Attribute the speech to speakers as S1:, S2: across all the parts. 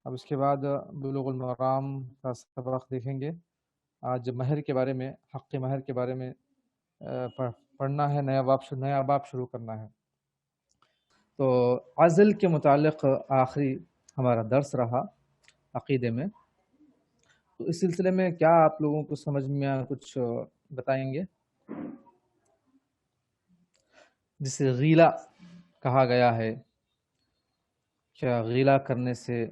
S1: اب اس کے بعد بلوغ المرام کا سبق دیکھیں گے۔ آج مہر کے بارے میں، حق مہر کے بارے میں پڑھنا ہے، نیا باب شروع کرنا ہے۔ تو عزل کے متعلق آخری ہمارا درس رہا عقیدے میں، تو اس سلسلے میں کیا آپ لوگوں کو سمجھ میں کچھ بتائیں گے؟ جسے غیلہ کہا گیا ہے، کیا غیلہ کرنے سے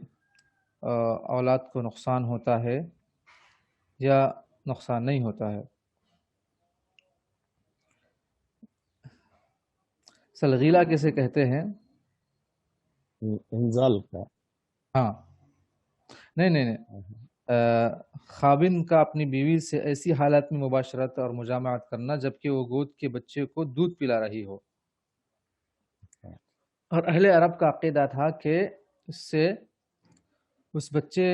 S1: اولاد کو نقصان ہوتا ہے یا نقصان نہیں ہوتا ہے؟ اصل غیلہ کیسے کہتے ہیں؟
S2: انزال کا؟
S1: ہاں، نہیں، خاوند کا اپنی بیوی سے ایسی حالت میں مباشرت اور مجامعت کرنا جبکہ وہ گود کے بچے کو دودھ پلا رہی ہو۔ اور اہل عرب کا عقیدہ تھا کہ اس سے اس بچے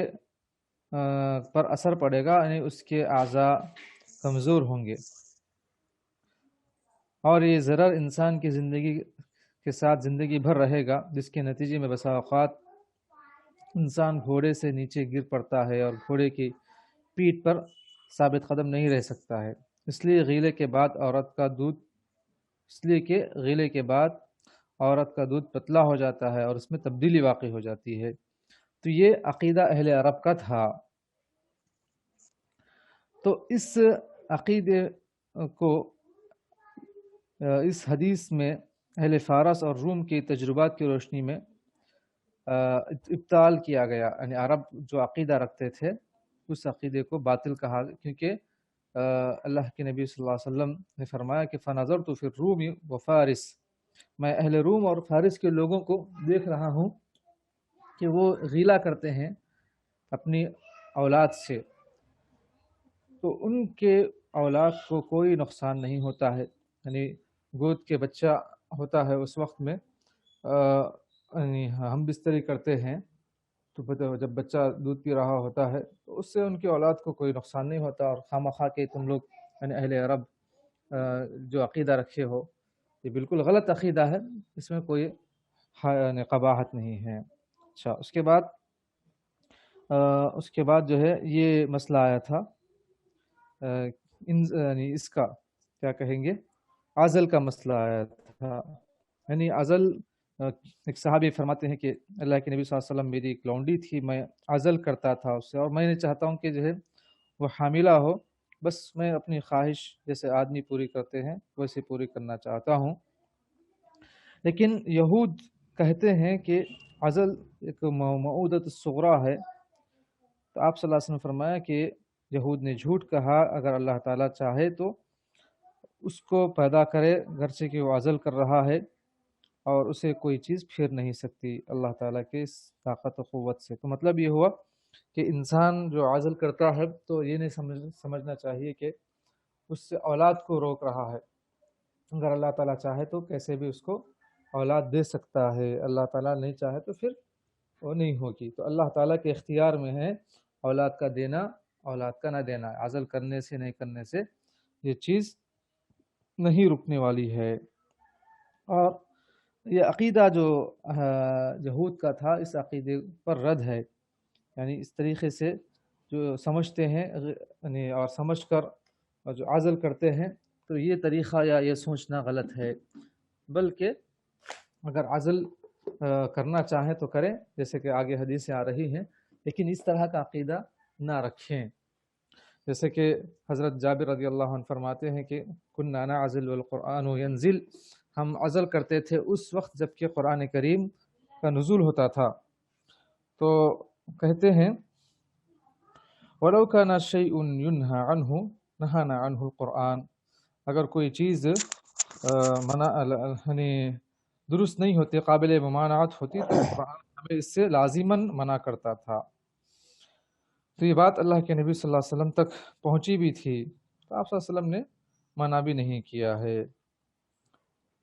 S1: پر اثر پڑے گا، یعنی اس کے اعضاء کمزور ہوں گے، اور یہ ضرر انسان کی زندگی کے ساتھ زندگی بھر رہے گا، جس کے نتیجے میں بسا اوقات انسان گھوڑے سے نیچے گر پڑتا ہے اور گھوڑے کی پیٹھ پر ثابت قدم نہیں رہ سکتا ہے۔ اس لیے غیلے کے بعد عورت کا دودھ پتلا ہو جاتا ہے اور اس میں تبدیلی واقع ہو جاتی ہے۔ تو یہ عقیدہ اہل عرب کا تھا۔ تو اس عقیدے کو اس حدیث میں اہل فارس اور روم کے تجربات کی روشنی میں ابطال کیا گیا، یعنی عرب جو عقیدہ رکھتے تھے اس عقیدے کو باطل کہا، کیونکہ اللہ کے نبی صلی اللہ علیہ وسلم نے فرمایا کہ فَنَظَرْتُ فِي الرُّومِ وَفَارِس، میں اہل روم اور فارس کے لوگوں کو دیکھ رہا ہوں کہ وہ غیلہ کرتے ہیں اپنی اولاد سے، تو ان کے اولاد کو کوئی نقصان نہیں ہوتا ہے، یعنی گود کے بچہ ہوتا ہے اس وقت میں یعنی ہم بستری کرتے ہیں، تو جب بچہ دودھ پی رہا ہوتا ہے تو اس سے ان کی اولاد کو کوئی نقصان نہیں ہوتا، اور خواہ کہ تم لوگ یعنی اہل عرب جو عقیدہ رکھے ہو، یہ بالکل غلط عقیدہ ہے، اس میں کوئی یعنی قباحت نہیں ہے۔ اچھا، اس کے بعد جو ہے یہ مسئلہ آیا تھا یعنی اس کا کیا کہیں گے، عزل کا مسئلہ آیا تھا، یعنی عزل ایک صحابی فرماتے ہیں کہ اللہ کے نبی صلی اللہ علیہ وسلم میری ایک لونڈی تھی، میں عزل کرتا تھا اس سے، اور میں نے چاہتا ہوں کہ جو ہے وہ حاملہ ہو، بس میں اپنی خواہش جیسے آدمی پوری کرتے ہیں ویسے پوری کرنا چاہتا ہوں۔ لیکن یہود کہتے ہیں کہ عزل ایک موعودۃ الصغریٰ ہے، تو آپ صلی اللہ علیہ وسلم نے فرمایا کہ یہود نے جھوٹ کہا، اگر اللہ تعالیٰ چاہے تو اس کو پیدا کرے، گرچہ کہ وہ عزل کر رہا ہے اور اسے کوئی چیز پھیر نہیں سکتی اللہ تعالیٰ کے اس طاقت و قوت سے۔ تو مطلب یہ ہوا کہ انسان جو عزل کرتا ہے تو یہ نہیں سمجھنا چاہیے کہ اس سے اولاد کو روک رہا ہے، اگر اللہ تعالیٰ چاہے تو کیسے بھی اس کو اولاد دے سکتا ہے، اللہ تعالیٰ نہیں چاہے تو پھر وہ نہیں ہوگی۔ تو اللہ تعالیٰ کے اختیار میں ہے اولاد کا دینا، اولاد کا نہ دینا، عزل کرنے سے نہیں کرنے سے یہ چیز نہیں رکنے والی ہے۔ اور یہ عقیدہ جو یہود کا تھا اس عقیدے پر رد ہے، یعنی اس طریقے سے جو سمجھتے ہیں یعنی اور سمجھ کر اور جو عزل کرتے ہیں، تو یہ طریقہ یا یہ سوچنا غلط ہے، بلکہ اگر عزل کرنا چاہیں تو کریں، جیسے کہ آگے حدیثیں آ رہی ہیں، لیکن اس طرح کا عقیدہ نہ رکھیں۔ جیسے کہ حضرت جابر رضی اللہ عنہ فرماتے ہیں کہ كنا نعزل والقرآن ينزل، ہم عزل کرتے تھے اس وقت جب کہ قرآن کریم کا نزول ہوتا تھا۔ تو کہتے ہیں وَلَوْ كَانَ شَيْءٌ يُنْهَى عَنْهُ نَهَانَا عَنْهُ الْقُرْآنِ، اگر کوئی چیز یعنی درست نہیں ہوتی، قابل ممانعت ہوتی، تو قرآن ہمیں اس سے لازماً منع کرتا تھا۔ تو یہ بات اللہ کے نبی صلی اللہ علیہ وسلم تک پہنچی بھی تھی، تو آپ صلی اللہ علیہ وسلم نے منع بھی نہیں کیا ہے۔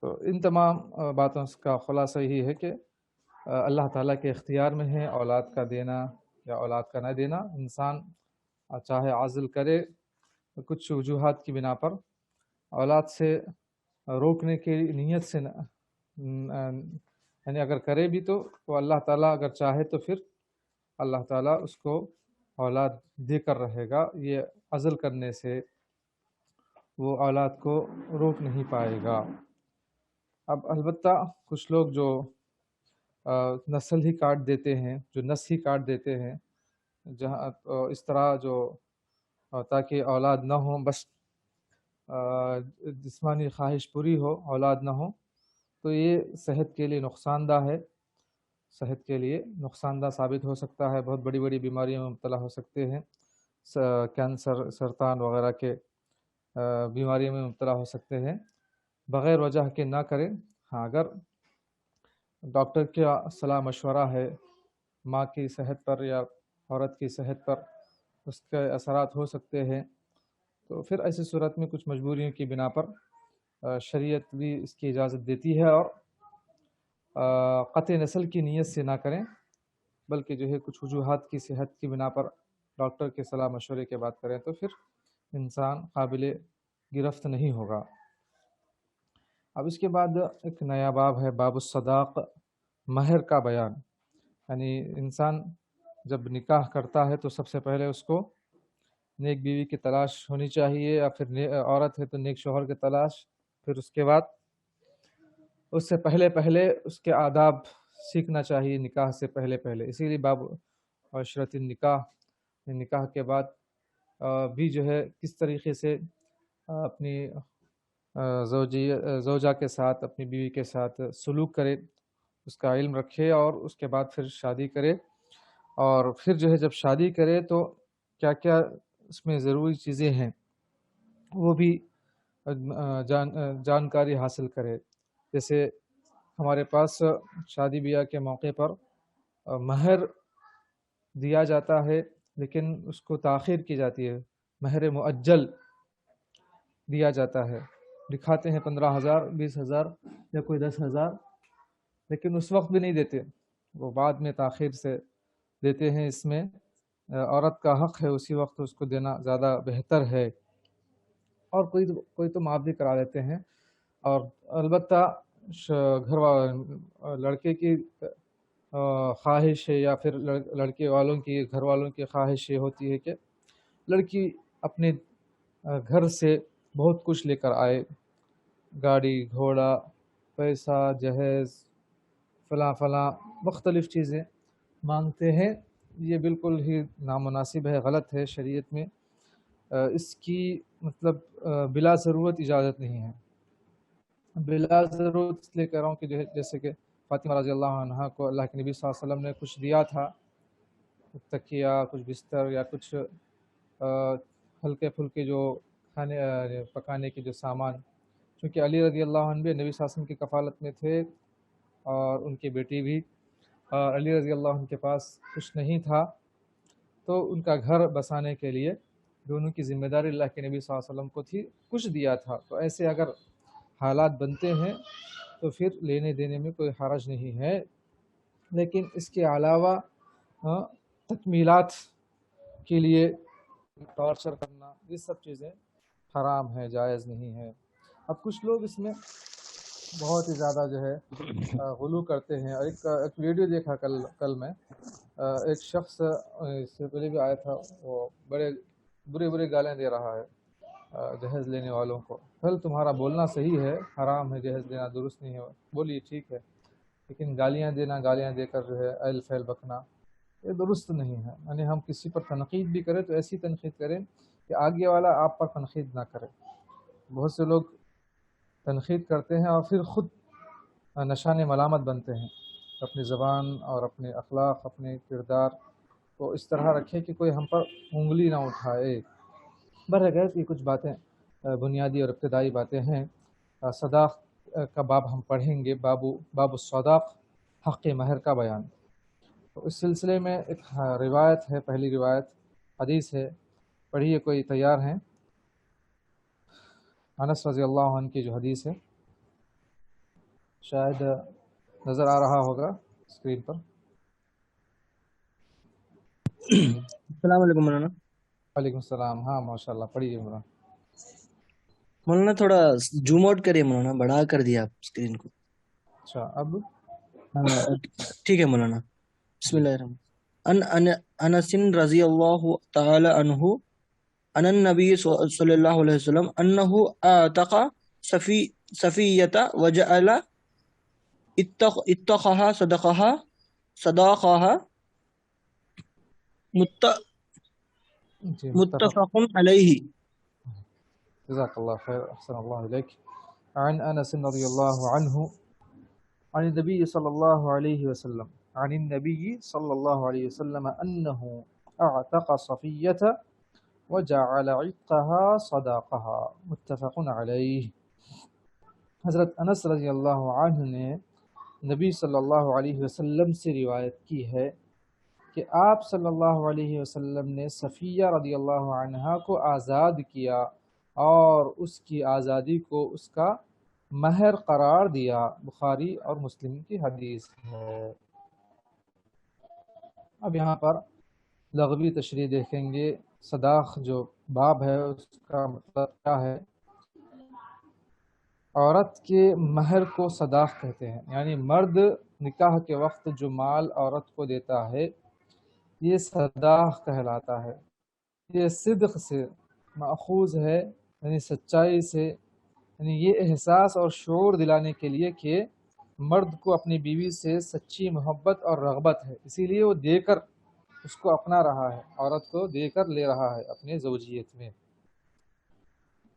S1: تو ان تمام باتوں کا خلاصہ یہی ہے کہ اللہ تعالیٰ کے اختیار میں ہے اولاد کا دینا یا اولاد کا نہ دینا۔ انسان چاہے عزل کرے کچھ وجوہات کی بنا پر، اولاد سے روکنے کی نیت سے یعنی اگر کرے بھی تو وہ اللہ تعالیٰ اگر چاہے تو پھر اللہ تعالیٰ اس کو اولاد دے کر رہے گا، یہ عزل کرنے سے وہ اولاد کو روک نہیں پائے گا۔ اب البتہ کچھ لوگ جو نسل ہی کاٹ دیتے ہیں، جو نس ہی کاٹ دیتے ہیں، جہاں اس طرح جو تاکہ اولاد نہ ہو، بس جسمانی خواہش پوری ہو، اولاد نہ ہو، تو یہ صحت کے لیے نقصان دہ ہے، صحت کے لیے نقصان دہ ثابت ہو سکتا ہے، بہت بڑی بڑی بیماریوں میں مبتلا ہو سکتے ہیں، کینسر، سرطان وغیرہ کے بیماریوں میں مبتلا ہو سکتے ہیں۔ بغیر وجہ کے نہ کریں۔ ہاں، اگر ڈاکٹر کا صلاح مشورہ ہے، ماں کی صحت پر یا عورت کی صحت پر اس کے اثرات ہو سکتے ہیں، تو پھر ایسی صورت میں کچھ مجبوریوں کی بنا پر شریعت بھی اس کی اجازت دیتی ہے، اور قطع نسل کی نیت سے نہ کریں، بلکہ جو ہے کچھ وجوہات کی صحت کی بنا پر ڈاکٹر کے صلاح مشورے کے بعد کریں، تو پھر انسان قابل گرفت نہیں ہوگا۔ اب اس کے بعد ایک نیا باب ہے، باب الصداق، مہر کا بیان۔ یعنی انسان جب نکاح کرتا ہے تو سب سے پہلے اس کو نیک بیوی کی تلاش ہونی چاہیے، یا پھر عورت ہے تو نیک شوہر کی تلاش، پھر اس کے بعد اس سے پہلے اس کے آداب سیکھنا چاہیے نکاح سے پہلے، اسی لیے باب عشرت النکاح، نکاح کے بعد بھی جو ہے کس طریقے سے اپنی زوجہ کے ساتھ، اپنی بیوی کے ساتھ سلوک کرے، اس کا علم رکھے، اور اس کے بعد پھر شادی کرے، اور پھر جو ہے جب شادی کرے تو کیا کیا اس میں ضروری چیزیں ہیں وہ بھی جانکاری حاصل کرے۔ جیسے ہمارے پاس شادی بیاہ کے موقع پر مہر دیا جاتا ہے، لیکن اس کو تاخیر کی جاتی ہے، مہر مؤجل دیا جاتا ہے، دکھاتے ہیں 15,000، 20,000 یا کوئی 10,000، لیکن اس وقت بھی نہیں دیتے، وہ بعد میں تاخیر سے دیتے ہیں۔ اس میں عورت کا حق ہے اسی وقت اس کو دینا زیادہ بہتر ہے، اور کوئی تو معاف بھی کرا دیتے ہیں۔ اور البتہ لڑکے کی خواہش ہے، یا پھر لڑکے والوں کی، گھر والوں کی خواہش یہ ہوتی ہے کہ لڑکی اپنے گھر سے بہت کچھ لے کر آئے، گاڑی گھوڑا، پیسہ، جہیز، فلاں مختلف چیزیں مانگتے ہیں۔ یہ بالکل ہی نامناسب ہے، غلط ہے، شریعت میں اس کی مطلب بلا ضرورت اجازت نہیں ہے۔ بلا ضرورت اس لیے کہہ رہا ہوں کہ جیسے کہ فاطمہ رضی اللہ عنہا کو اللہ کے نبی صلی اللہ علیہ وسلم نے کچھ دیا تھا، کچھ تکیہ، کچھ بستر، یا کچھ ہلکے پھلکے جو کھانے پکانے کے جو سامان، چونکہ علی رضی اللہ عنہ بھی نبی صلی اللہ علیہ وسلم کی کفالت میں تھے، اور ان کی بیٹی بھی، علی رضی اللہ عنہ کے پاس کچھ نہیں تھا، تو ان کا گھر بسانے کے لیے دونوں کی ذمہ داری اللہ کے نبی صلی اللہ علیہ وسلم کو تھی، کچھ دیا تھا۔ تو ایسے اگر حالات بنتے ہیں تو پھر لینے دینے میں کوئی حرج نہیں ہے، لیکن اس کے علاوہ تکمیلات کے لیے ٹارچر کرنا، یہ سب چیزیں حرام ہے، جائز نہیں ہے۔ اب کچھ لوگ اس میں بہت ہی زیادہ جو ہے غلو کرتے ہیں۔ اور ایک ویڈیو دیکھا کل میں، ایک شخص اس سے پہلے بھی آیا تھا، وہ بڑے برے گالیں دے رہا ہے جہیز لینے والوں کو۔ پھر تمہارا بولنا صحیح ہے، حرام ہے جہیز لینا، درست نہیں ہے، بولیے ٹھیک ہے، لیکن گالیاں دے کر جو ہے ایل فیل بکنا، یہ درست نہیں ہے۔ یعنی ہم کسی پر تنقید بھی کریں تو ایسی تنقید کریں کہ آگے والا آپ پر تنقید نہ کرے۔ بہت سے لوگ تنقید کرتے ہیں اور پھر خود نشان ملامت بنتے ہیں، اپنی زبان اور اپنے اخلاق، اپنے کردار کو اس طرح رکھے کہ کوئی ہم پر انگلی نہ اٹھائے۔ برعکس یہ کچھ باتیں بنیادی اور ابتدائی باتیں ہیں۔ صداق کا باب ہم پڑھیں گے، باب الصداق، حق مہر کا بیان۔ تو اس سلسلے میں ایک روایت ہے، پہلی روایت حدیث ہے، پڑھیے، کوئی تیار ہیں؟ انس رضی اللہ عنہ کی جو حدیث ہے، شاید نظر آ رہا ہوگا اسکرین پر۔
S2: السلام علیکم مولانا۔
S1: وعلیکم السلام، ہاں ماشاء اللہ، پڑھیے مولانا۔
S2: مولانا تھوڑا زوم آؤٹ کریے مولانا، بڑا کر دیا آپ اسکرین کو۔
S1: اچھا، اب
S2: ٹھیک ہے مولانا، بسم اللہ الرحمن۔ عن انس رضی اللہ تعالی عنہ ان النبی صلی اللہ علیہ وسلم انه اعتق صفی صفیۃ وجعل اتقها صداقها
S1: جی متفق.
S2: متفق علیہ.
S1: جزاک اللہ خیر، احسن اللہ علیک. عن انس رضی اللہ عنہ عن النبی صلی اللہ علیہ وسلم عن النبی صلی اللہ علیہ وسلم انه اعتق صفیۃ وجعل عتقها صداقها متفق علیہ. حضرت انس رضی اللہ عنہ نے نبی صلی اللہ علیہ وسلم سے روایت کی ہے کہ آپ صلی اللہ علیہ وسلم نے صفیہ رضی اللہ عنہا کو آزاد کیا اور اس کی آزادی کو اس کا مہر قرار دیا. بخاری اور مسلم کی حدیث ہے. اب یہاں پر لغوی تشریح دیکھیں گے. صداق جو باب ہے اس کا مطلب کیا ہے؟ عورت کے مہر کو صداق کہتے ہیں، یعنی مرد نکاح کے وقت جو مال عورت کو دیتا ہے یہ صداق کہلاتا ہے. یہ صدق سے ماخوذ ہے، یعنی سچائی سے، یعنی یہ احساس اور شعور دلانے کے لیے کہ مرد کو اپنی بیوی سے سچی محبت اور رغبت ہے، اسی لیے وہ دے کر اس کو اپنا رہا ہے، عورت کو دے کر لے رہا ہے اپنے زوجیت میں.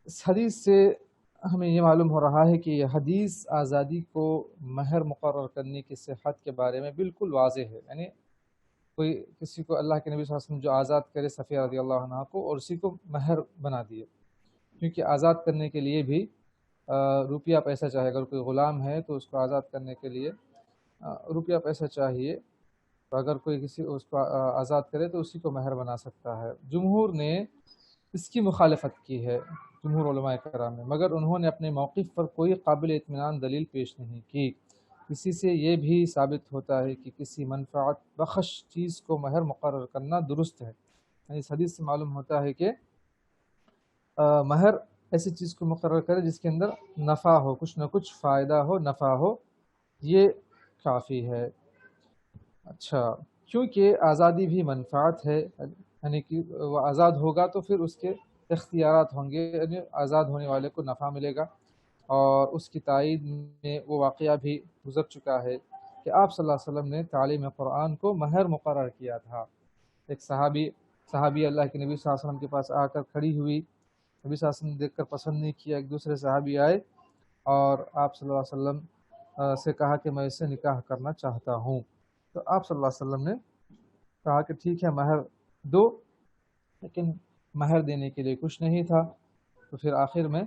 S1: اس حدیث سے ہمیں یہ معلوم ہو رہا ہے کہ یہ حدیث آزادی کو مہر مقرر کرنے کی صحت کے بارے میں بالکل واضح ہے. یعنی کوئی کسی کو اللہ کے نبی صلی اللہ علیہ وسلم جو آزاد کرے صفیہ رضی اللہ عنہ کو اور اسی کو مہر بنا دیے، کیونکہ آزاد کرنے کے لیے بھی روپیہ پیسہ چاہے. اگر کوئی غلام ہے تو اس کو آزاد کرنے کے لیے روپیہ پیسہ چاہیے، تو اگر کوئی کسی اس کو آزاد کرے تو اسی کو مہر بنا سکتا ہے. جمہور نے اس کی مخالفت کی ہے، جمہور علماء کرام نے، مگر انہوں نے اپنے موقف پر کوئی قابل اطمینان دلیل پیش نہیں کی. اسی سے یہ بھی ثابت ہوتا ہے کہ کسی منفعت بخش چیز کو مہر مقرر کرنا درست ہے. یعنی اس حدیث سے معلوم ہوتا ہے کہ مہر ایسی چیز کو مقرر کرے جس کے اندر نفع ہو، کچھ نہ کچھ فائدہ ہو، نفع ہو، یہ کافی ہے. اچھا، کیونکہ آزادی بھی منفعت ہے، یعنی کہ وہ آزاد ہوگا تو پھر اس کے اختیارات ہوں گے، یعنی آزاد ہونے والے کو نفع ملے گا. اور اس کی تائید میں وہ واقعہ بھی گزر چکا ہے کہ آپ صلی اللہ علیہ وسلم نے تعلیم قرآن کو مہر مقرر کیا تھا. ایک صحابی اللہ کے نبی صلی اللہ علیہ وسلم کے پاس آ کر کھڑی ہوئی، نبی صلی اللہ علیہ وسلم دیکھ کر پسند نہیں کیا. ایک دوسرے صحابی آئے اور آپ صلی اللہ علیہ وسلم سے کہا کہ میں اس سے نکاح کرنا چاہتا ہوں. تو آپ صلی اللہ علیہ وسلم نے کہا کہ ٹھیک ہے مہر دو، لیکن مہر دینے کے لیے کچھ نہیں تھا. تو پھر آخر میں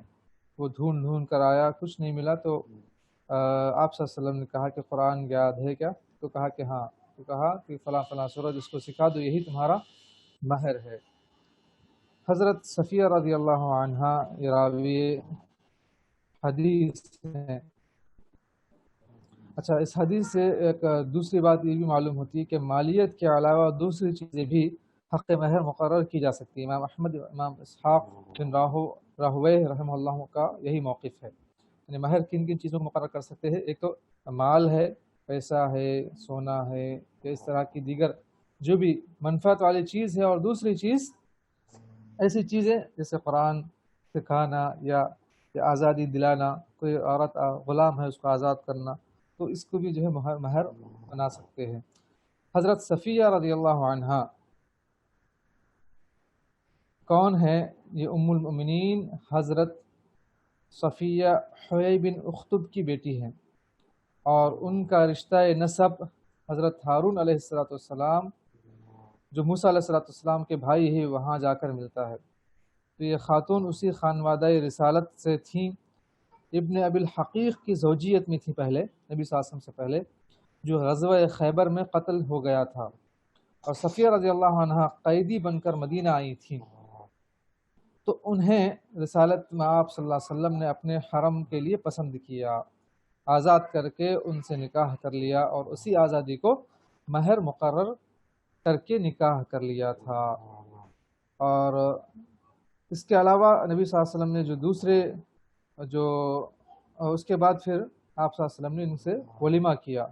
S1: وہ ڈھونڈ کر آیا، کچھ نہیں ملا. تو آپ صلی اللہ علیہ وسلم نے کہا کہ قرآن یاد ہے کیا؟ تو کہا کہ ہاں. تو کہا کہ فلاں فلاں سورہ اس کو سکھا دو، یہی تمہارا مہر ہے. حضرت صفیہ رضی اللہ عنہا یہ راوی حدیث ہیں. اچھا، اس حدیث سے ایک دوسری بات یہ بھی معلوم ہوتی ہے کہ مالیت کے علاوہ دوسری چیزیں بھی حق مہر مقرر کی جا سکتی ہیں. امام احمد، امام اسحاق بن راہویہ رحمہ اللہ کا یہی موقف ہے. یعنی مہر کن کن چیزوں کو مقرر کر سکتے ہیں؟ ایک تو مال ہے، پیسہ ہے، سونا ہے، یا اس طرح کی دیگر جو بھی منفعت والی چیز ہے. اور دوسری چیز ایسی چیزیں جیسے قرآن سکھانا یا آزادی دلانا، کوئی عورت غلام ہے اس کو آزاد کرنا، تو اس کو بھی جو ہے مہر بنا سکتے ہیں. حضرت صفیہ رضی اللہ عنہا کون ہے؟ یہ ام المؤمنین حضرت صفیہ حیی بن اخطب کی بیٹی ہیں، اور ان کا رشتہ نسب حضرت ہارون علیہ السلام جو موسیٰ علیہ السلام کے بھائی ہے وہاں جا کر ملتا ہے. تو یہ خاتون اسی خانوادہ رسالت سے تھیں. ابن ابی الحقیق کی زوجیت میں تھی پہلے، نبی صلی اللہ علیہ وسلم سے پہلے، جو غزوہ خیبر میں قتل ہو گیا تھا. اور صفیہ رضی اللہ عنہا قیدی بن کر مدینہ آئی تھیں. تو انہیں رسالت میں آپ صلی اللہ علیہ وسلم نے اپنے حرم کے لیے پسند کیا، آزاد کر کے ان سے نکاح کر لیا، اور اسی آزادی کو مہر مقرر کر کے نکاح کر لیا تھا. اور اس کے علاوہ نبی صلی اللہ علیہ وسلم نے جو دوسرے اس کے بعد پھر آپ صلی اللہ علیہ وسلم نے ان سے ولیمہ کیا.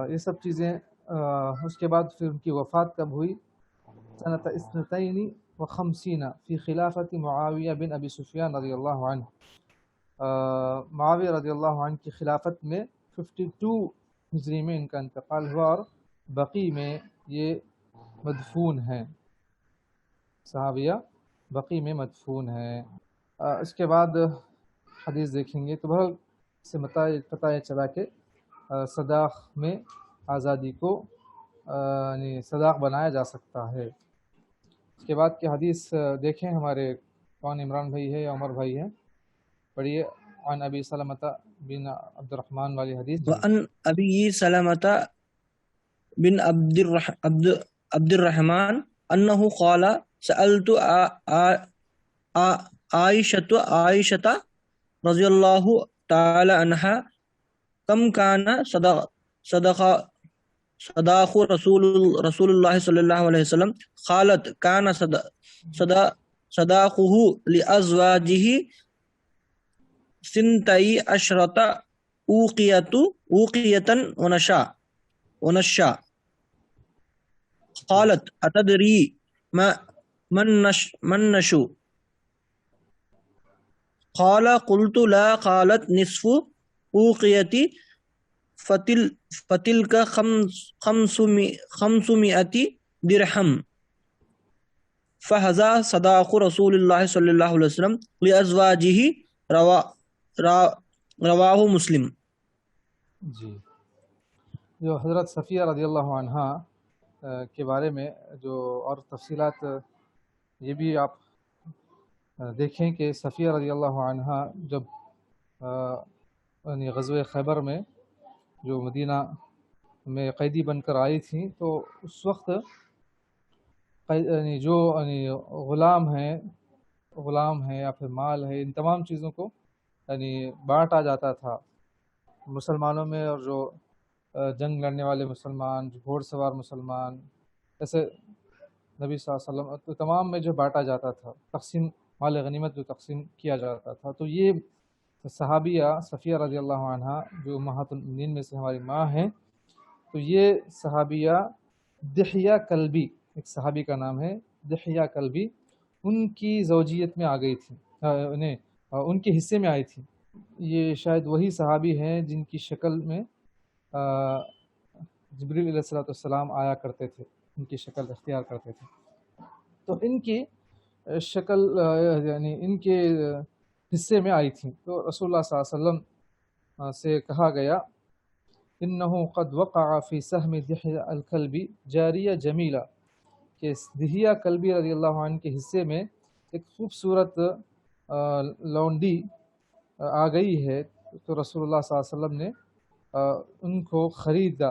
S1: یہ سب چیزیں اس کے بعد پھر ان کی وفات کب ہوئی؟ سنۃ اثنتین و خمسین فی خلافت معاویہ بن ابی سفیان رضی اللہ عنہ، معاویہ رضی اللہ عنہ کی خلافت میں 52 ہجری میں ان کا انتقال ہوا، اور بقی میں یہ مدفون ہیں، صحابیہ بقی میں مدفون ہیں۔ اس کے بعد حدیث دیکھیں گے تو بہت سے پتہ یہ چلا کہ صداق میں آزادی کو یعنی صداق بنایا جا سکتا ہے۔ اس کے بعد کی حدیث دیکھیں، ہمارے کون عمران بھائی ہے یا عمر بھائی ہے؟ پڑھیے عن ابی سلمۃ بن عبد الرحمن والی حدیث۔
S2: وعن ابی سلمۃ بن عبد الرحمن انه قال سألت عائشة رضی اللہ تعالی عنہا کم کان صداق رسول اللہ صلی اللہ علیہ وسلم قالت کان صداقه لأزواجه سنتئی عشرۃ اوقیۃ ونشا قالت اتدری من نشو قال قلت لا قالت نصف اوقیتی فتلک خمسمائة درہم فہذا صداق رسول اللہ صلی اللہ علیہ وسلم لأزواجہ رواہ مسلم۔
S1: جی، جو حضرت صفیہ رضی اللہ عنہا کے بارے میں جو اور تفصیلات یہ بھی آپ دیکھیں کہ صفیہ رضی اللہ عنہا جب یعنی غزوہ خیبر میں جو مدینہ میں قیدی بن کر آئی تھیں، تو اس وقت یعنی جو غلام ہیں یا پھر مال ہے، ان تمام چیزوں کو یعنی بانٹا جاتا تھا مسلمانوں میں، اور جو جنگ لڑنے والے مسلمان، جو گھوڑ سوار مسلمان، ایسے نبی صلی اللہ علیہ وسلم تو تمام میں جو بانٹا جاتا تھا، تقسیم مال غنیمت جو تقسیم کیا جاتا تھا۔ تو یہ صحابیہ صفیہ رضی اللہ عنہا جو امہات المؤمنین میں سے ہماری ماں ہیں، تو یہ صحابیہ دحیہ کلبی، ایک صحابی کا نام ہے دحیہ کلبی، ان کی زوجیت میں آ گئی تھی، ان کے حصے میں آئی تھی۔ یہ شاید وہی صحابی ہیں جن کی شکل میں جبریل علیہ السلام آیا کرتے تھے، ان کی شکل اختیار کرتے تھے۔ تو ان کی شکل یعنی ان کے حصے میں آئی تھیں، تو رسول اللہ صلی اللہ علیہ وسلم سے کہا گیا انہو قد وقع فی سہم دحیہ الکلبی جاریہ جمیلہ، کہ دحیہ کلبی رضی اللہ عنہ کے حصے میں ایک خوبصورت لونڈی آ گئی ہے۔ تو رسول اللہ صلی اللہ علیہ وسلم نے ان کو خریدا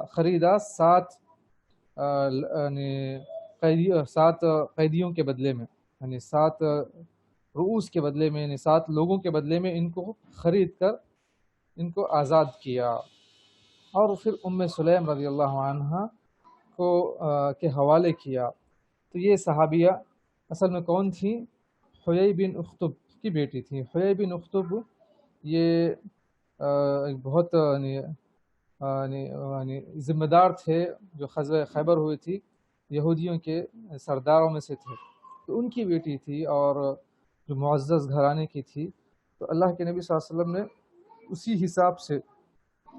S1: 7 قیدیوں کے بدلے میں، یعنی 7 رؤوس کے بدلے میں، یعنی 7 لوگوں کے بدلے میں ان کو خرید کر ان کو آزاد کیا، اور پھر ام سلیم رضی اللہ عنہ کو کے حوالے کیا۔ تو یہ صحابیہ اصل میں کون تھیں؟ حیی بن اخطب کی بیٹی تھیں۔ حیی بن اخطب یہ بہت ذمہ دار تھے، جو غزوہ خیبر ہوئی تھی یہودیوں کے سرداروں میں سے تھے، تو ان کی بیٹی تھی اور جو معزز گھرانے کی تھی۔ تو اللہ کے نبی صلی اللہ علیہ وسلم نے اسی حساب سے،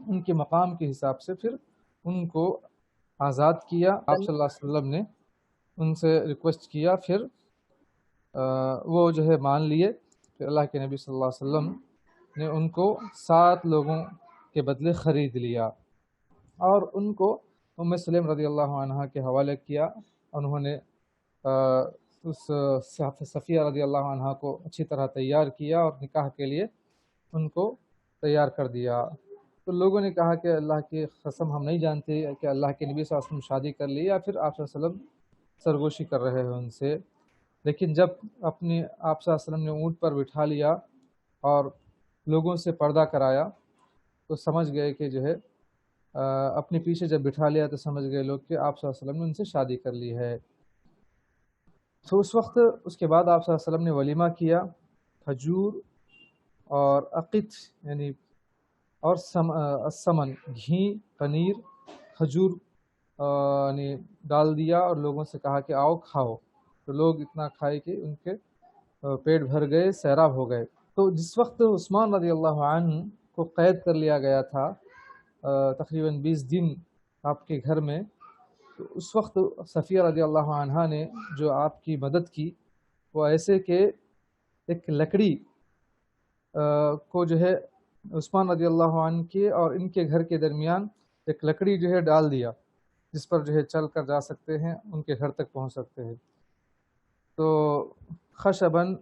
S1: ان کے مقام کے حساب سے پھر ان کو آزاد کیا۔ آپ صلی اللہ علیہ وسلم نے ان سے ریکویسٹ کیا، پھر وہ جو ہے مان لیے۔ پھر اللہ کے نبی صلی اللہ علیہ وسلم نے ان کو 7 لوگوں کے بدلے خرید لیا، اور ان کو ام سلیم رضی اللہ عنہ کے حوالے کیا۔ انہوں نے اس صفیہ رضی اللہ عنہ کو اچھی طرح تیار کیا اور نکاح کے لیے ان کو تیار کر دیا۔ تو لوگوں نے کہا کہ اللہ کی قسم ہم نہیں جانتے کہ اللہ کے نبی صلی اللہ علیہ وسلم شادی کر لی یا پھر آپ صلی اللہ علیہ وسلم سرگوشی کر رہے ہیں ان سے۔ لیکن جب آپ صلی اللہ علیہ وسلم نے اونٹ پر بٹھا لیا اور لوگوں سے پردہ کرایا، تو سمجھ گئے کہ جو ہے اپنے پیچھے جب بٹھا لیا تو سمجھ گئے لوگ کہ آپ صلی اللہ علیہ وسلم نے ان سے شادی کر لی ہے۔ تو اس وقت اس کے بعد آپ صلی اللہ علیہ وسلم نے ولیمہ کیا، کھجور اور عقد یعنی اور سمن، گھی، پنیر، کھجور یعنی ڈال دیا اور لوگوں سے کہا کہ آؤ کھاؤ، تو لوگ اتنا کھائے کہ ان کے پیٹ بھر گئے، سیراب ہو گئے۔ تو جس وقت عثمان رضی اللہ عنہ کو قید کر لیا گیا تھا تقریباً 20 دن آپ کے گھر میں، تو اس وقت صفیہ رضی اللہ عنہا نے جو آپ کی مدد کی وہ ایسے کہ ایک لکڑی کو جو ہے عثمان رضی اللہ عنہ کے اور ان کے گھر کے درمیان ایک لکڑی جو ہے ڈال دیا، جس پر جو ہے چل کر جا سکتے ہیں، ان کے گھر تک پہنچ سکتے ہیں۔ تو خشباً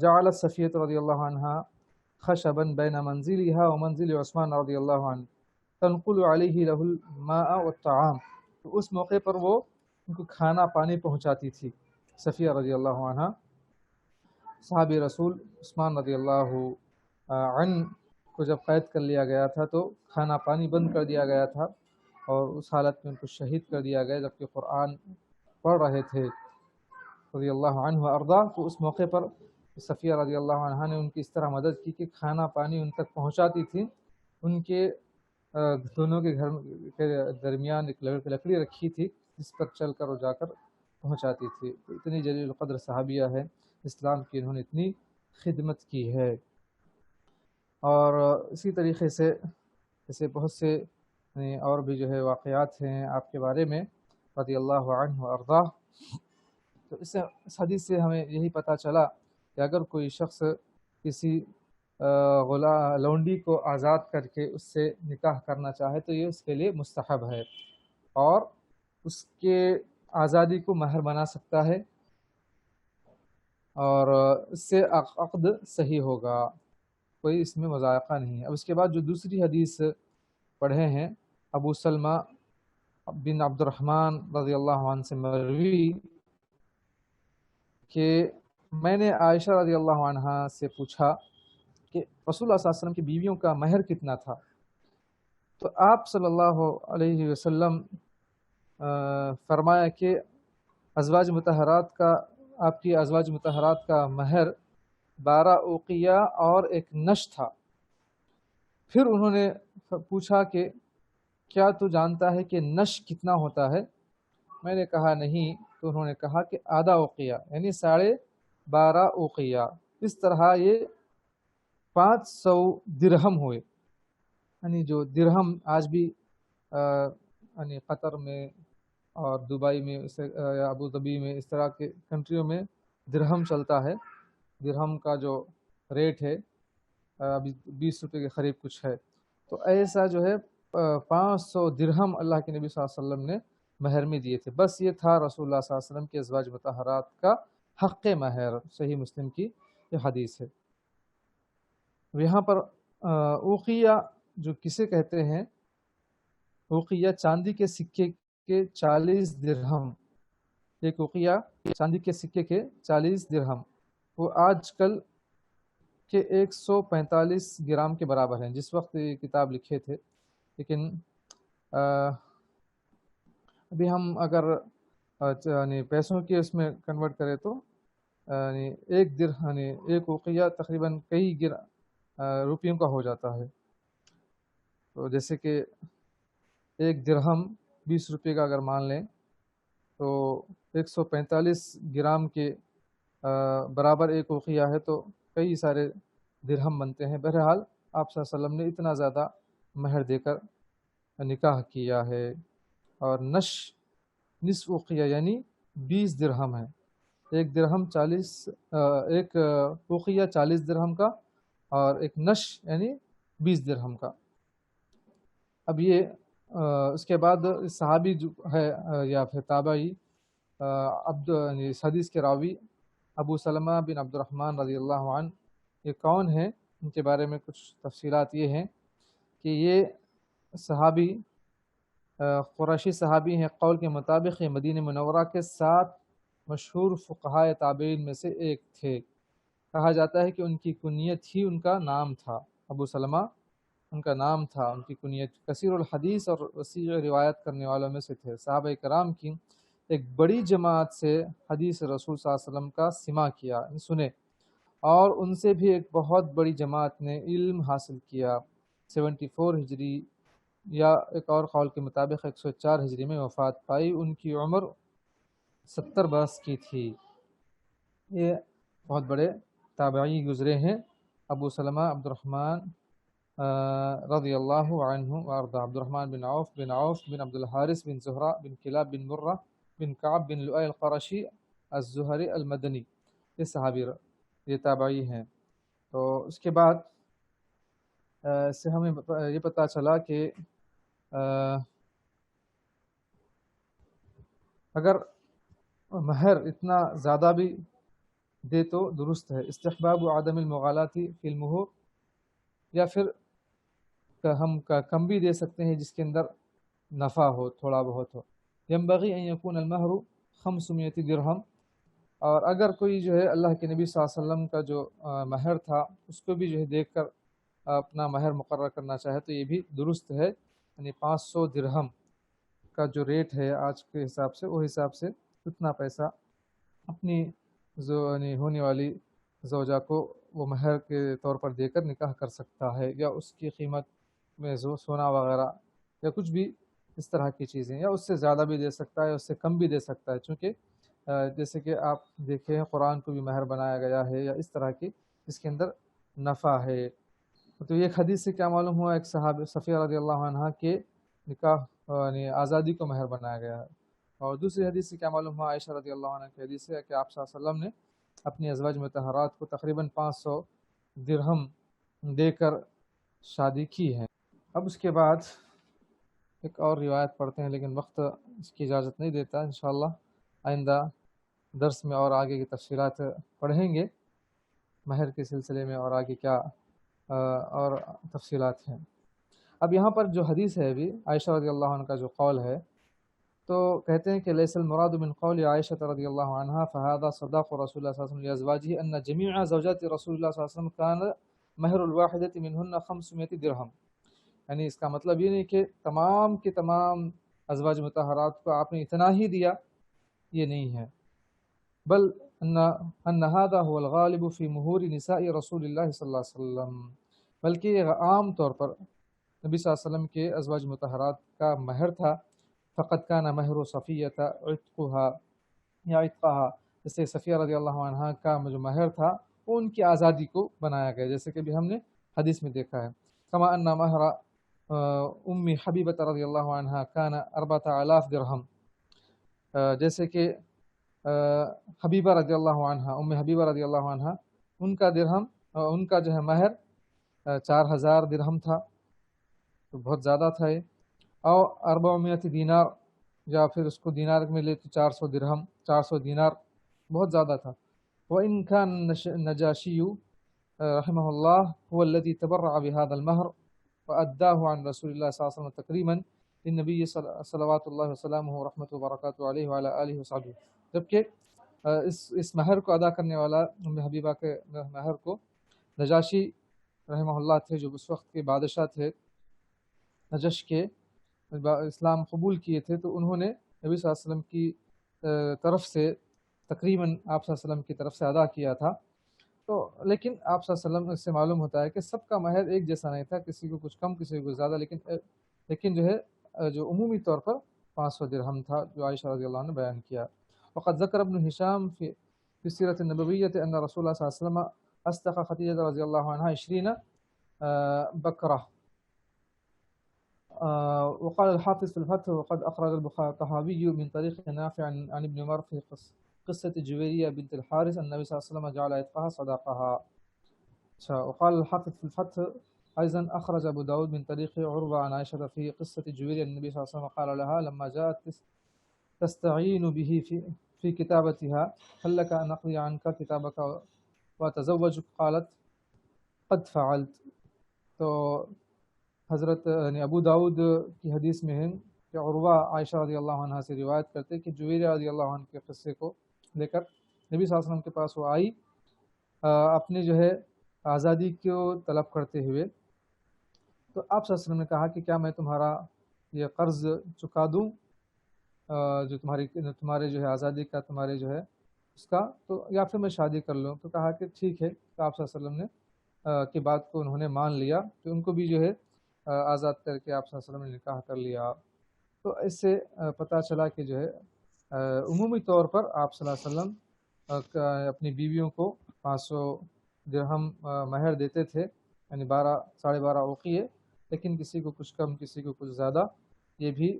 S1: جعلت صفیہ رضی اللہ عنہ خشباً بین منزلها ومنزل عثمان رضی اللہ عنہ تنقل علیہ له الماء والطعام، تو اس موقع پر وہ ان کو کھانا پانی پہنچاتی تھی صفیہ رضی اللہ عنہ۔ صحابی رسول عثمان رضی اللہ عنہ کو جب قید کر لیا گیا تھا تو کھانا پانی بند کر دیا گیا تھا، اور اس حالت میں ان کو شہید کر دیا گیا جبکہ قرآن پڑھ رہے تھے رضی اللہ عنہ وارضا۔ تو اس موقع پر صفیہ رضی اللہ عنہ نے ان کی اس طرح مدد کی کہ کھانا پانی ان تک پہنچاتی تھی، ان کے دونوں کے گھر کے درمیان ایک لکڑی رکھی تھی جس پر چل کر اور جا کر پہنچاتی تھی۔ تو اتنی جلیل القدر صحابیہ ہے اسلام کی، انہوں نے اتنی خدمت کی ہے۔ اور اسی طریقے سے جیسے بہت سے اور بھی جو ہے واقعات ہیں آپ کے بارے میں رضی اللہ عنہ وارضاہ۔ تو اس حدیث سے ہمیں یہی پتہ چلا کہ اگر کوئی شخص کسی لونڈی کو آزاد کر کے اس سے نکاح کرنا چاہے تو یہ اس کے لیے مستحب ہے، اور اس کے آزادی کو مہر بنا سکتا ہے، اور اس سے عقد صحیح ہوگا، کوئی اس میں مذائقہ نہیں ہے۔ اب اس کے بعد جو دوسری حدیث پڑھے ہیں ابو سلمہ بن عبد الرحمن رضی اللہ عنہ سے مروی کہ میں نے عائشہ رضی اللہ عنہ سے پوچھا کہ رسول اللہ صلی اللہ علیہ وسلم کی بیویوں کا مہر کتنا تھا، تو آپ صلی اللہ علیہ وسلم فرمایا کہ ازواج مطہرات کا، آپ کی ازواج مطہرات کا مہر 12 اوقیہ اور ایک نش تھا۔ پھر انہوں نے پوچھا کہ کیا تو جانتا ہے کہ نش کتنا ہوتا ہے؟ میں نے کہا نہیں، تو انہوں نے کہا کہ آدھا اوقیہ یعنی 12.5 اوقیہ، اس طرح یہ 500 درہم ہوئے۔ یعنی جو درہم آج بھی یعنی قطر میں اور دبئی میں یا ابو ظبی میں اس طرح کے کنٹریوں میں درہم چلتا ہے، درہم کا جو ریٹ ہے ابھی 20 روپے کے قریب کچھ ہے۔ تو ایسا جو ہے 500 درہم اللہ کے نبی صلی اللہ علیہ وسلم نے مہر میں دیے تھے، بس یہ تھا رسول اللہ صلی اللہ علیہ وسلم کے ازواج مطہرات کا حق مہر۔ صحیح مسلم کی یہ حدیث ہے۔ یہاں پر اوقیہ جو کسے کہتے ہیں، اوقیہ چاندی کے سکے کے 40 درہم، ایک اوقیہ چاندی کے سکے کے 40 درہم، وہ آج کل کے 145 گرام کے برابر ہیں جس وقت یہ کتاب لکھے تھے۔ لیکن ابھی ہم اگر یعنی پیسوں کے اس میں کنورٹ کریں تو یعنی ایک اوقیہ تقریباً کئی روپیوں کا ہو جاتا ہے۔ تو جیسے کہ ایک درہم 20 روپے کا اگر مان لیں تو 145 گرام کے برابر ایک اوقیہ ہے، تو کئی سارے درہم بنتے ہیں۔ بہرحال آپ صلی اللہ علیہ وسلم نے اتنا زیادہ مہر دے کر نکاح کیا ہے۔ اور نصف اوقیہ یعنی 20 درہم ہے، ایک درہم 40 ایک اوقیہ 40 درہم کا، اور ایک نش یعنی 20 درہم کا۔ اب یہ اس کے بعد صحابی جو ہے یا پھر تابعی یعنی اس حدیث کے راوی ابو سلمہ بن عبد الرحمن رضی اللہ عنہ، یہ کون ہیں؟ ان کے بارے میں کچھ تفصیلات یہ ہیں کہ یہ صحابی قریشی صحابی ہیں، قول کے مطابق یہ مدینہ منورہ کے 7 مشہور فقہائے تابعین میں سے ایک تھے۔ کہا جاتا ہے کہ ان کی کنیت ہی ان کا نام تھا، ابو سلمہ ان کا نام تھا، ان کی کنیت کثیر الحدیث اور وسیع روایت کرنے والوں میں سے تھے۔ صحابہ کرام کی ایک بڑی جماعت سے حدیث رسول صلی اللہ علیہ وسلم کا سماع کیا، سنے، اور ان سے بھی ایک بہت بڑی جماعت نے علم حاصل کیا۔ 74 ہجری یا ایک اور قول کے مطابق 104 ہجری میں وفات پائی. ان کی عمر 70 برس کی تھی. یہ بہت بڑے تابعی گزرے ہیں. ابو سلمہ عبد الرحمن رضی اللہ عنہ وارضہ. عبد الرحمن بن عوف بن عبد الحارث بن زہرہ بن کلاب بن مرہ بن کعب بن لؤی القرشی الزہری المدنی. یہ صحابی یہ تابعی ہیں. تو اس کے بعد اس سے ہمیں یہ پتہ چلا کہ اگر مہر اتنا زیادہ بھی دے تو درست ہے. استحباب عدم المغالاتی فی المہور، یا پھر ہم کم بھی دے سکتے ہیں جس کے اندر نفع ہو، تھوڑا بہت ہو. ینبغی ان یکون المہر 500 درہم. اور اگر کوئی جو ہے اللہ کے نبی صلی اللہ علیہ وسلم کا جو مہر تھا اس کو بھی جو ہے دیکھ کر اپنا مہر مقرر کرنا چاہے تو یہ بھی درست ہے. یعنی 500 درہم کا جو ریٹ ہے آج کے حساب سے، وہ حساب سے اتنا پیسہ اپنی یعنی ہونے والی زوجہ کو وہ مہر کے طور پر دے کر نکاح کر سکتا ہے، یا اس کی قیمت میں سونا وغیرہ یا کچھ بھی اس طرح کی چیزیں، یا اس سے زیادہ بھی دے سکتا ہے، اس سے کم بھی دے سکتا ہے. چونکہ جیسے کہ آپ دیکھیں قرآن کو بھی مہر بنایا گیا ہے یا اس طرح کی اس کے اندر نفع ہے. تو ایک حدیث سے کیا معلوم ہوا، ایک صحابہ صفیہ رضی اللہ عنہ کے نکاح یعنی آزادی کو مہر بنایا گیا ہے. اور دوسری حدیث سے کیا معلوم ہوا، عائشہ رضی اللہ عنہ کی حدیث ہے کہ آپ صلی اللہ علیہ وسلم نے اپنی ازواج مطہرات کو تقریباً 500 درہم دے کر شادی کی ہے. اب اس کے بعد ایک اور روایت پڑھتے ہیں، لیکن وقت اس کی اجازت نہیں دیتا. انشاءاللہ آئندہ درس میں اور آگے کی تفصیلات پڑھیں گے مہر کے سلسلے میں، اور آگے کیا اور تفصیلات ہیں. اب یہاں پر جو حدیث ہے ابھی عائشہ رضی اللہ عنہ کا جو قول ہے، تو کہتے ہیں کہ لیس المراد من قول عائشہ رضی اللہ عنہ فهذا صداق رسول اللہ صلی اللہ علیہ وسلم لازواجه ان جميع زوجات رسول اللہ صلی اللہ علیہ وسلم كان مہر الواحدة منهن 500 درہم. یعنی اس کا مطلب یہ نہیں کہ تمام کے تمام ازواج مطہرات کو آپ نے اتنا ہی دیا، یہ نہیں ہے. بل ان هذا هو الغالب في مہور نساء رسول اللہ صلی اللہ علیہ وسلم، بلکہ یہ عام طور پر نبی صلی اللہ علیہ وسلم کے ازواج مطہرات کا مہر تھا. فقد كان مہر صفیہ عتقها یا عتقها، جیسے صفیہ رضی اللہ عنہ کا جو مہر تھا وہ ان کی آزادی کو بنایا گیا، جیسے کہ بھی ہم نے حدیث میں دیکھا ہے. کما ان مہر ام حبیبہ رضی اللہ عنہ كان 4000 درہم، جیسے کہ حبیبہ رضی اللہ عنہ، ام حبیبہ رضی اللہ عنہ، ان کا درہم ان کا جو ہے مہر 4000 درہم تھا، تو بہت زیادہ تھا یہ. او 400 دینار، یا پھر اس کو دینار میں لے تو 400 درہم، 400 دینار بہت زیادہ تھا. وإن كان النجاشي رحمه الله هو الذي تبرع بهذا المهر وأداه عن رسول الله صلى الله عليه وسلم تقريبا للنبي صلوات الله وسلامه ورحمته وبركاته عليه وعلى آله وصحبه. جبکہ اس مہر کو ادا کرنے والا ام حبیبہ کے مہر کو نجاشی رحمہ اللہ تھے، جو اس وقت کے بادشاہ تھے نجش کے، اسلام قبول کیے تھے. تو انہوں نے نبی صلی اللہ علیہ وسلم کی طرف سے تقریباً آپ صلی اللہ علیہ وسلم کی طرف سے ادا کیا تھا. تو لیکن آپ صلی اللہ علیہ وسلم سے معلوم ہوتا ہے کہ سب کا مہر ایک جیسا نہیں تھا، کسی کو کچھ کم کسی کو زیادہ، لیکن جو ہے جو عمومی طور پر 500 درہم تھا، جو عائشہ رضی اللہ عنہ نے بیان کیا. وقد ذکر ابن ہشام فی سیرۃ النبویہ ان رسول اللہ صلی اللہ علیہ وسلم استقى خدیجہ رضی اللہ عنہ 20 بکرہ. وقال الحافظ في الفتح وقد أخرج الطحاوي من طريق نافع عن ابن عمر في قصة جويرية بنت الحارث النبي صلى الله عليه وسلم جعل عتقها صداقها. وقال الحافظ في الفتح أيضا أخرج أبو داود من طريق عروة عن عائشة في قصة جويرية النبي صلى الله عليه وسلم قال لها لما جاءت تستعين به في كتابتها هل لك أن أقضي عنك كتابك وأتزوجك؟ قالت قد فعلت. تو حضرت یعنی ابو داود کی حدیث میں ہے کہ عروہ عائشہ رضی اللہ عنہ سے روایت کرتے کہ جویریہ رضی اللہ عنہ کے قصے کو لے کر نبی صلی اللہ علیہ وسلم کے پاس وہ آئی اپنی جو ہے آزادی کو طلب کرتے ہوئے. تو آپ صلی اللہ علیہ وسلم نے کہا کہ کیا میں تمہارا یہ قرض چکا دوں جو تمہارے جو ہے آزادی کا تمہارے جو ہے اس کا، تو یا پھر میں شادی کر لوں. تو کہا کہ ٹھیک ہے. تو آپ صلی اللہ علیہ وسلم نے کی بات کو انہوں نے مان لیا کہ ان کو بھی جو ہے آزاد کر کے آپ صلی اللہ علیہ وسلم نے نکاح کر لیا. تو اس سے پتہ چلا کہ جو ہے عمومی طور پر آپ صلی اللہ علیہ وسلم اپنی بیویوں کو 500 درہم مہر دیتے تھے، یعنی 12 اوقیے، لیکن کسی کو کچھ کم کسی کو کچھ زیادہ، یہ بھی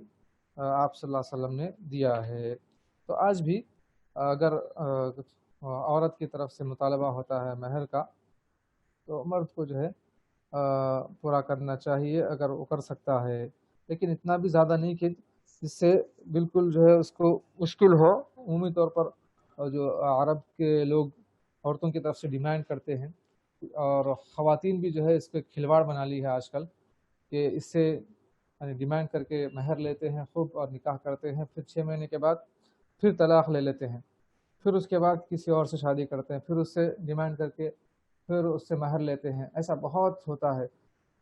S1: آپ صلی اللہ علیہ وسلم نے دیا ہے. تو آج بھی اگر عورت کی طرف سے مطالبہ ہوتا ہے مہر کا تو مرد کو جو ہے پورا کرنا چاہیے اگر وہ کر سکتا ہے، لیکن اتنا بھی زیادہ نہیں کہ جس سے بالکل جو ہے اس کو مشکل ہو. عمومی طور پر جو عرب کے لوگ عورتوں کی طرف سے ڈیمانڈ کرتے ہیں، اور خواتین بھی جو ہے اس پہ کھلواڑ بنا لی ہے آج کل، کہ اس سے یعنی ڈیمانڈ کر کے مہر لیتے ہیں خوب اور نکاح کرتے ہیں، پھر 6 مہینے کے بعد پھر طلاق لے لیتے ہیں، پھر اس کے بعد کسی اور سے شادی کرتے ہیں، پھر اس سے ڈیمانڈ کر کے پھر اس سے مہر لیتے ہیں. ایسا بہت ہوتا ہے.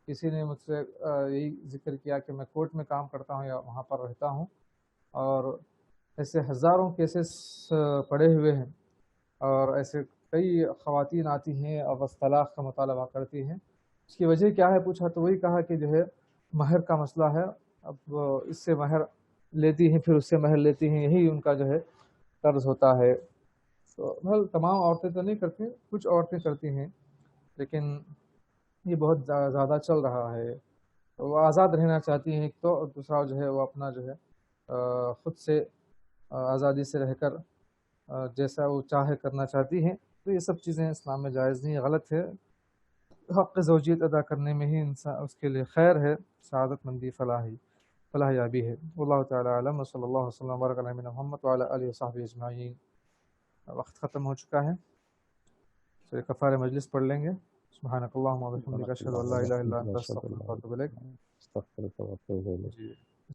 S1: کسی نے مجھ سے یہی ذکر کیا کہ میں کورٹ میں کام کرتا ہوں یا وہاں پر رہتا ہوں، اور ایسے ہزاروں کیسز پڑے ہوئے ہیں، اور ایسے کئی خواتین آتی ہیں اور بس طلاق کا مطالبہ کرتی ہیں. اس کی وجہ کیا ہے پوچھا تو وہی کہا کہ جو ہے مہر کا مسئلہ ہے. اب اس سے مہر لیتی ہیں پھر اس سے مہر لیتی ہیں، یہی ان کا جو ہے طرز ہوتا ہے. تو تمام عورتیں تو نہیں کرتی، کچھ عورتیں کرتی ہیں، لیکن یہ بہت زیادہ چل رہا ہے. وہ آزاد رہنا چاہتی ہیں ایک تو، اور دوسرا جو ہے وہ اپنا جو ہے خود سے آزادی سے رہ کر جیسا وہ چاہے کرنا چاہتی ہیں. تو یہ سب چیزیں اسلام میں جائز نہیں، غلط ہے. حق زوجیت ادا کرنے میں ہی انسان اس کے لیے خیر ہے، سعادت مندی فلاح یابی ہے. واللہ تعالی اعلم، وصلی اللہ وسلم وبارک علی نبینا محمد وعلی آلہ وصحبہ اجمعین. وقت ختم ہو چکا ہے، تو کفارہ مجلس پڑھ لیں گے. سبحانک اللہم و بحمدک، اشہد ان لا الہ الا انت، استغفرک و اتوب الیک.
S3: استغفرك واتوب اليك.
S1: جی.